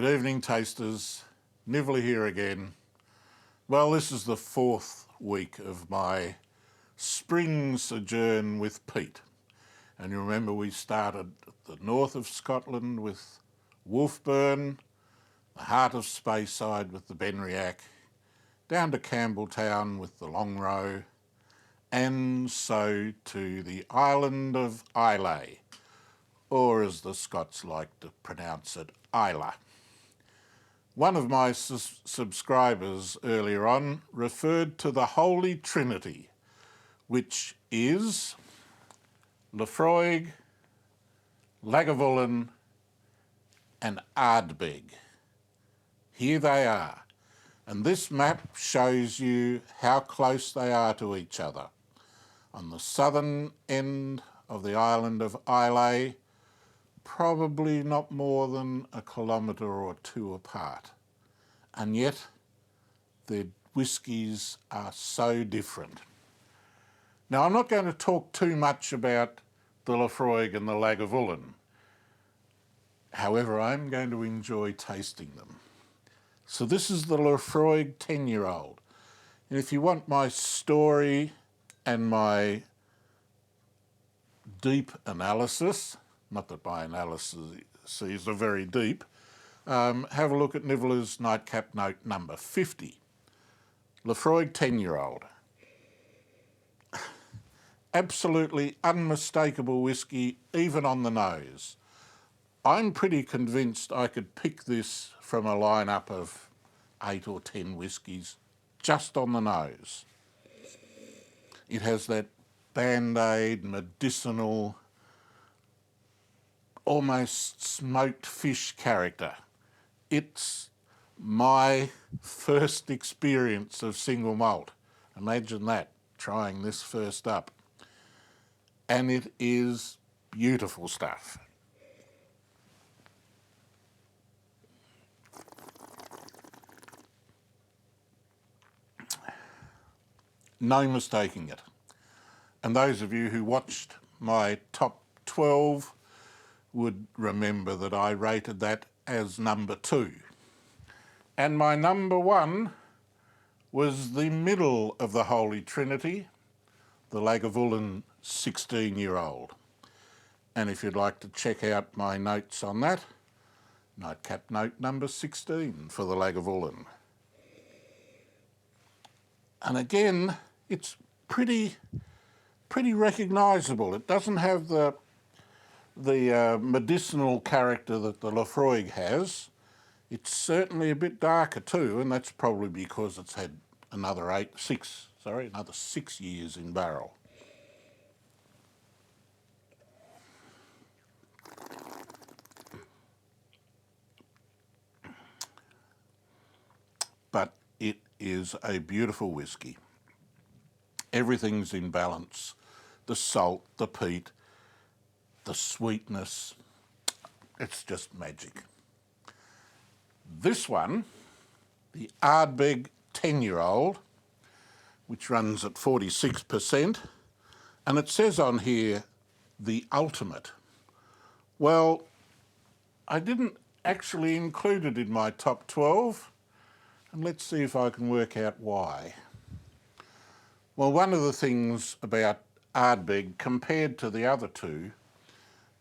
Good evening, tasters. Nivelly here again. Well, this is the fourth week of my spring sojourn with Peat. And you remember we started at the north of Scotland with Wolfburn, the heart of Speyside with the Benriach, down to Campbelltown with the Longrow, and so to the island of Islay, or as the Scots like to pronounce it, Islay. One of my subscribers earlier on referred to the Holy Trinity, which is Laphroaig, Lagavulin and Ardbeg. Here they are, and this map shows you how close they are to each other. On the southern end of the island of Islay, probably not more than a kilometre or two apart. And yet, their whiskies are so different. Now, I'm not going to talk too much about the Laphroaig and the Lagavulin. However, I'm going to enjoy tasting them. So this is the Laphroaig 10-year-old. And if you want my story and my deep analysis, not that my analyses are very deep, have a look at Niveller's Nightcap Note number 50. Laphroaig 10-year-old. Absolutely unmistakable whiskey, even on the nose. I'm pretty convinced I could pick this from a lineup of 8 or 10 whiskies just on the nose. It has that Band-Aid, medicinal, almost smoked fish character. It's my first experience of single malt. Imagine that, trying this first up. And it is beautiful stuff. No mistaking it. And those of you who watched my top 12 would remember that I rated that as number 2. And my number 1 was the middle of the Holy Trinity, the Lagavulin 16-year-old. And if you'd like to check out my notes on that, Nightcap Note number 16 for the Lagavulin. And again, it's pretty recognisable. It doesn't have the medicinal character that the Laphroaig has. It's certainly a bit darker too, and that's probably because it's had another 6 years in barrel. But it is a beautiful whiskey. Everything's in balance. The salt, the peat, the sweetness, it's just magic. This one, the Ardbeg 10-year-old, which runs at 46%, and it says on here, the ultimate. Well, I didn't actually include it in my top 12, and let's see if I can work out why. Well, one of the things about Ardbeg compared to the other two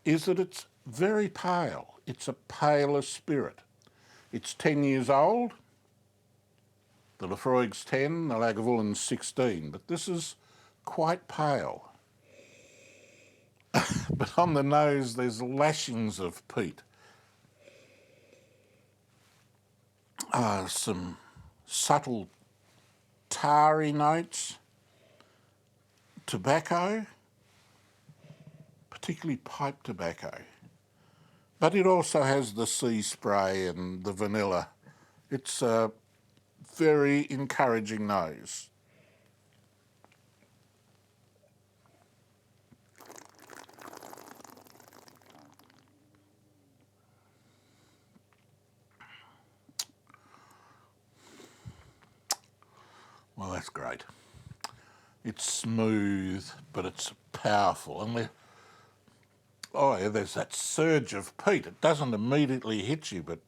is that it's very pale. It's a paler spirit. It's 10 years old. The Laphroaig's 10, the Lagavulin's 16, but this is quite pale. But on the nose, there's lashings of peat. Some subtle tarry notes, tobacco, particularly pipe tobacco. But it also has the sea spray and the vanilla. It's a very encouraging nose. Well, that's great. It's smooth, but it's powerful. And oh yeah, there's that surge of peat. It doesn't immediately hit you, but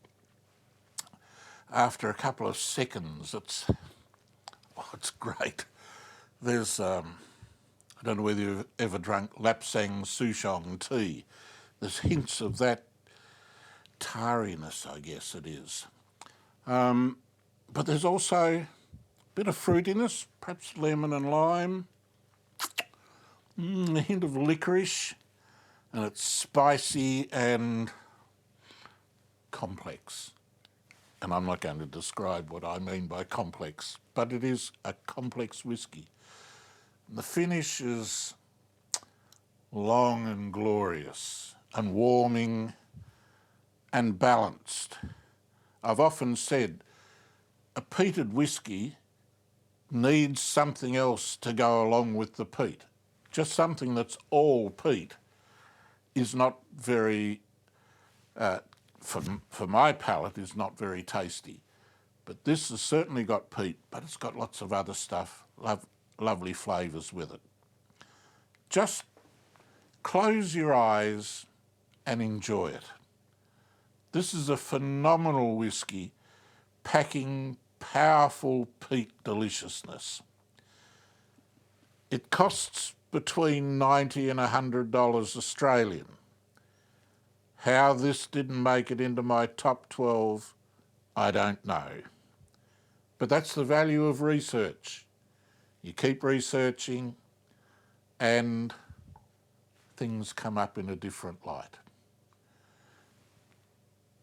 after a couple of seconds, it's great. There's, I don't know whether you've ever drunk Lapsang Souchong tea. There's hints of that tariness, I guess it is. But there's also a bit of fruitiness, perhaps lemon and lime, a hint of licorice, and it's spicy and complex. And I'm not going to describe what I mean by complex, but it is a complex whiskey. The finish is long and glorious and warming and balanced. I've often said a peated whiskey needs something else to go along with the peat. Just something that's all peat is not very, for my palate, is not very tasty. But this has certainly got peat, but it's got lots of other stuff, lovely flavours with it. Just close your eyes and enjoy it. This is a phenomenal whiskey, packing powerful peat deliciousness. It costs between $90 and $100 Australian. How this didn't make it into my top 12, I don't know. But that's the value of research. You keep researching and things come up in a different light.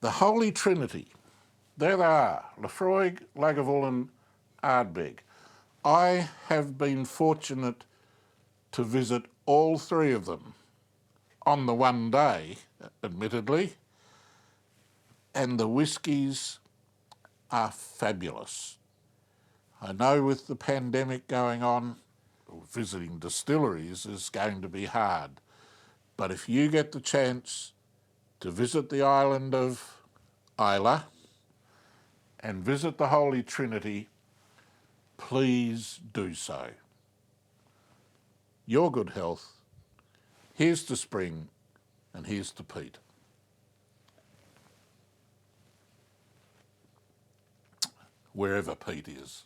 The Holy Trinity. There they are, Laphroaig, Lagavulin and Ardbeg. I have been fortunate to visit all three of them on the one day, admittedly, and the whiskies are fabulous. I know with the pandemic going on, visiting distilleries is going to be hard, but if you get the chance to visit the island of Islay and visit the Holy Trinity, please do so. Your good health. Here's to spring and here's to peat. Wherever peat is.